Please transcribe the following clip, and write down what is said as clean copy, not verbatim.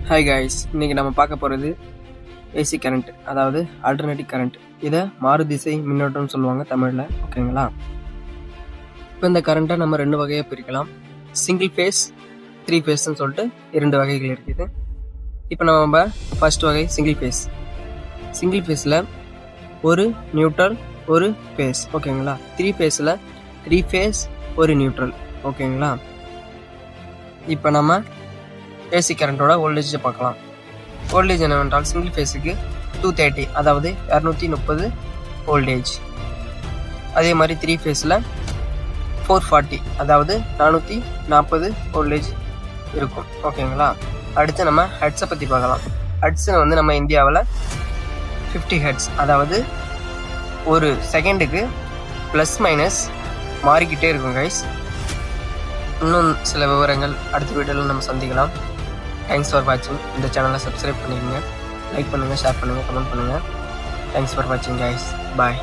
Hi guys, இன்றைக்கி நம்ம பார்க்க போகிறது ஏசி கரண்ட், அதாவது ஆல்டர்னேட்டிவ் கரண்ட். இதை மாறுதிசை மின்னோட்டம்னு சொல்லுவாங்க தமிழில். ஓகேங்களா? இப்போ இந்த கரண்ட்டை நம்ம 2 வகையாக பிரிக்கலாம். சிங்கிள் ஃபேஸ், 3 ஃபேஸ்ன்னு சொல்லிட்டு 2 வகைகள் இருக்குது. இப்போ நம்ம ஃபர்ஸ்ட் வகை சிங்கிள் ஃபேஸ். சிங்கிள் ஃபேஸில் ஒரு நியூட்ரல், ஒரு ஃபேஸ். ஓகேங்களா? 3 ஃபேஸில் 3 ஃபேஸ், ஒரு நியூட்ரல். ஓகேங்களா? இப்போ நம்ம ஏசி கரண்ட்டோட வோல்டேஜை பார்க்கலாம். வோல்டேஜ் என்னவென்றால் சிங்கிள் ஃபேஸுக்கு 230, அதாவது 230 வோல்டேஜ். அதே மாதிரி 3 ஃபேஸில் 440, அதாவது 440 வோல்டேஜ் இருக்கும். ஓகேங்களா? அடுத்து நம்ம ஹெட்ஸை பற்றி பார்க்கலாம். ஹெட்ஸை நம்ம இந்தியாவில் 50 ஹெட்ஸ், அதாவது ஒரு செகண்டுக்கு ப்ளஸ் மைனஸ் மாறிக்கிட்டே இருக்கும் கைஸ். இன்னும் சில விவரங்கள் அடுத்த வீடியோவில் நம்ம சந்திக்கலாம். தேங்க்ஸ் ஃபார் வாட்சிங். இந்த சேனலை சப்ஸ்கிரைப் பண்ணிக்கோங்க, லைக் பண்ணுங்கள், ஷேர் பண்ணுங்கள், கமெண்ட் பண்ணுங்கள். தேங்க்ஸ் ஃபார் வாட்சிங் கைஸ். பாய்.